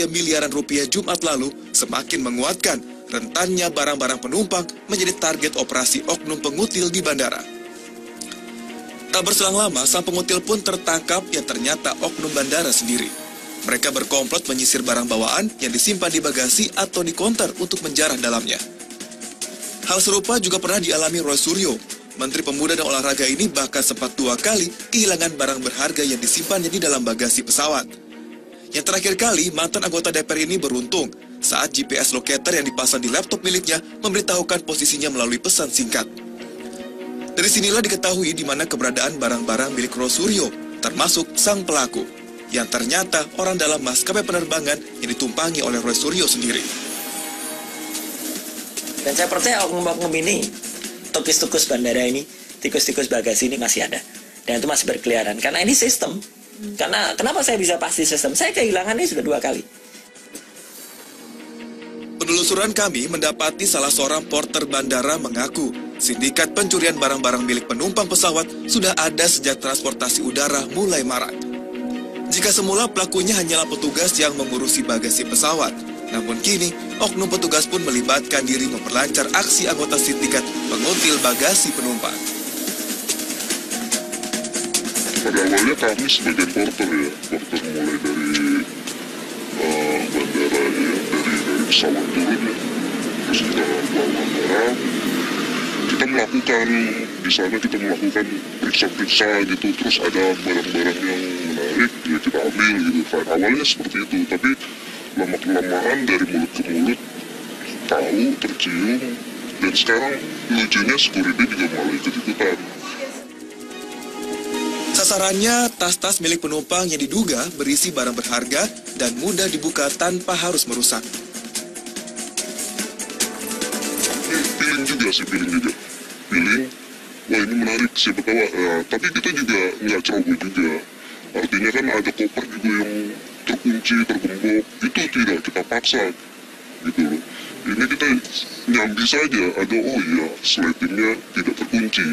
miliaran rupiah Jumat lalu semakin menguatkan rentannya barang-barang penumpang menjadi target operasi oknum pengutil di bandara. Tak berselang lama, sang pengutil pun tertangkap yang ternyata oknum bandara sendiri. Mereka berkomplot menyisir barang bawaan yang disimpan di bagasi atau di konter untuk menjarah dalamnya. Hal serupa juga pernah dialami Roy Suryo. Menteri Pemuda dan Olahraga ini bahkan sempat 2 kali kehilangan barang berharga yang disimpannya di dalam bagasi pesawat. Yang terakhir kali, mantan anggota DPR ini beruntung saat GPS locator yang dipasang di laptop miliknya memberitahukan posisinya melalui pesan singkat. Dari sinilah diketahui di mana keberadaan barang-barang milik Roy Suryo, termasuk sang pelaku, yang ternyata orang dalam maskapai penerbangan yang ditumpangi oleh Roy Suryo sendiri. Dan saya percaya oknum-oknum ini, tikus-tikus bandara ini, tikus-tikus bagasi ini masih ada. Dan itu masih berkeliaran. Karena ini sistem. Karena kenapa saya bisa pasti sistem? Saya kehilangannya sudah 2 kali. Penelusuran kami mendapati salah seorang porter bandara mengaku sindikat pencurian barang-barang milik penumpang pesawat sudah ada sejak transportasi udara mulai marak. Jika semula pelakunya hanyalah petugas yang mengurusi bagasi pesawat, namun kini, oknum petugas pun melibatkan diri memperlancar aksi anggota sindikat pengutil bagasi penumpang. Pada awalnya kami sebagai porter ya, porter mulai dari bandara ya, dari pesawat turun ya, terus kita bawa barang, kita melakukan, di sana kita melakukan periksa-periksa gitu, terus ada barang-barang yang menarik, ya kita ambil gitu kan. Awalnya seperti itu, tapi lama-kelamaan dari mulut ke mulut, tahu, tercium, dan sekarang lucunya security juga malah ikut-ikutan. Sasarannya tas-tas milik penumpang yang diduga berisi barang berharga dan mudah dibuka tanpa harus merusak. Feeling juga sih, feeling juga. Feeling, wah ini menarik, siapa tahu, tapi kita juga nggak ceroboh juga. Artinya kan ada koper juga yang terkunci, tergembok, itu tidak kita paksa, gitu loh. Ini kita nyambi saja, ada oh iya, sletingnya tidak terkunci.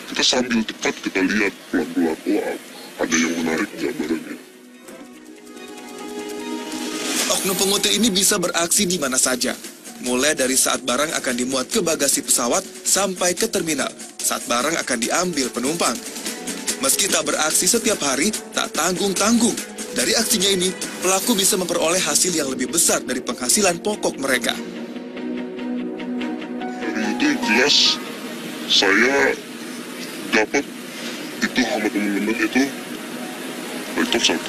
Kita sambil tepat kita lihat pelan-pelan, oh ada yang menarik nggak barangnya. Oknum pengutil ini bisa beraksi di mana saja, mulai dari saat barang akan dimuat ke bagasi pesawat sampai ke terminal, saat barang akan diambil penumpang. Meski tak beraksi setiap hari, tak tanggung-tanggung. Dari aksinya ini, pelaku bisa memperoleh hasil yang lebih besar dari penghasilan pokok mereka. Hari itu jelas saya dapat itu sama teman-teman itu laptop 1,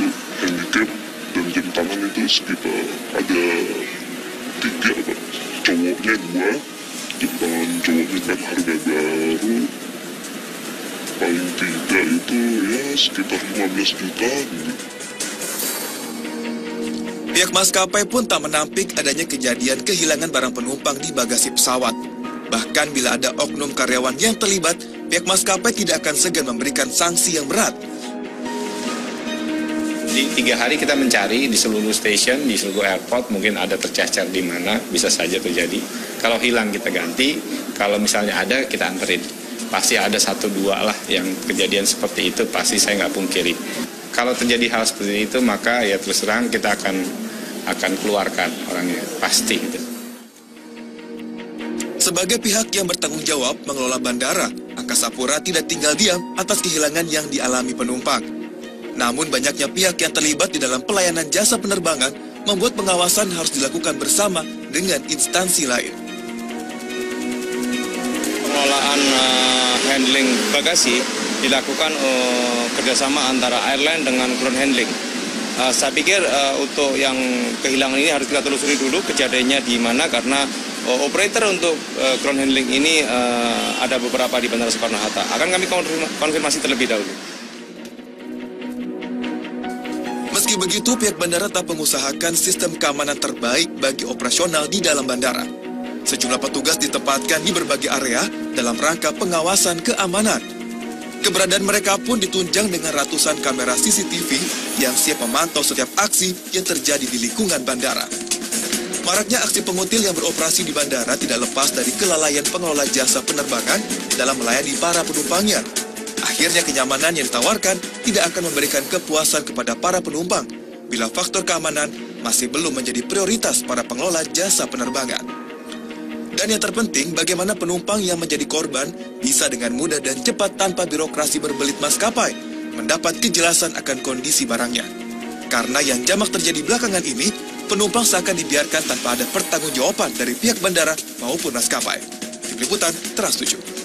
handicap, dan jam tangan itu sekitar ada 3 Pak. Cowoknya 2, jam tangan cowoknya kan harga baru, paling 3 itu ya sekitar 15 juta gitu. Pihak maskapai pun tak menampik adanya kejadian kehilangan barang penumpang di bagasi pesawat. Bahkan bila ada oknum karyawan yang terlibat, pihak maskapai tidak akan segan memberikan sanksi yang berat. Di 3 hari kita mencari di seluruh stasiun, di seluruh airport, mungkin ada tercacar di mana, bisa saja terjadi. Kalau hilang kita ganti, kalau misalnya ada kita anterin. Pasti ada 1-2 lah yang kejadian seperti itu, pasti saya nggak pungkiri. Kalau terjadi hal seperti itu, maka ya terus terang kita akan keluarkan orangnya, pasti gitu. Sebagai pihak yang bertanggung jawab mengelola bandara, Angkasa Pura tidak tinggal diam atas kehilangan yang dialami penumpang. Namun banyaknya pihak yang terlibat di dalam pelayanan jasa penerbangan membuat pengawasan harus dilakukan bersama dengan instansi lain. Pengelolaan handling bagasi dilakukan kerjasama antara airline dengan ground handling. Saya pikir untuk yang kehilangan ini harus kita telusuri dulu kejadiannya di mana, karena operator untuk ground handling ini ada beberapa di Bandara Soekarno-Hatta. Akan kami konfirmasi terlebih dahulu. Meski begitu, pihak bandara tak mengusahakan sistem keamanan terbaik bagi operasional di dalam bandara. Sejumlah petugas ditempatkan di berbagai area dalam rangka pengawasan keamanan. Keberadaan mereka pun ditunjang dengan ratusan kamera CCTV yang siap memantau setiap aksi yang terjadi di lingkungan bandara. Maraknya aksi pengutil yang beroperasi di bandara tidak lepas dari kelalaian pengelola jasa penerbangan dalam melayani para penumpangnya. Akhirnya kenyamanan yang ditawarkan tidak akan memberikan kepuasan kepada para penumpang bila faktor keamanan masih belum menjadi prioritas para pengelola jasa penerbangan. Dan yang terpenting, bagaimana penumpang yang menjadi korban bisa dengan mudah dan cepat tanpa birokrasi berbelit maskapai mendapat kejelasan akan kondisi barangnya. Karena yang jamak terjadi belakangan ini, penumpang seakan dibiarkan tanpa ada pertanggungjawaban dari pihak bandara maupun maskapai. Tim Liputan, Trans 7.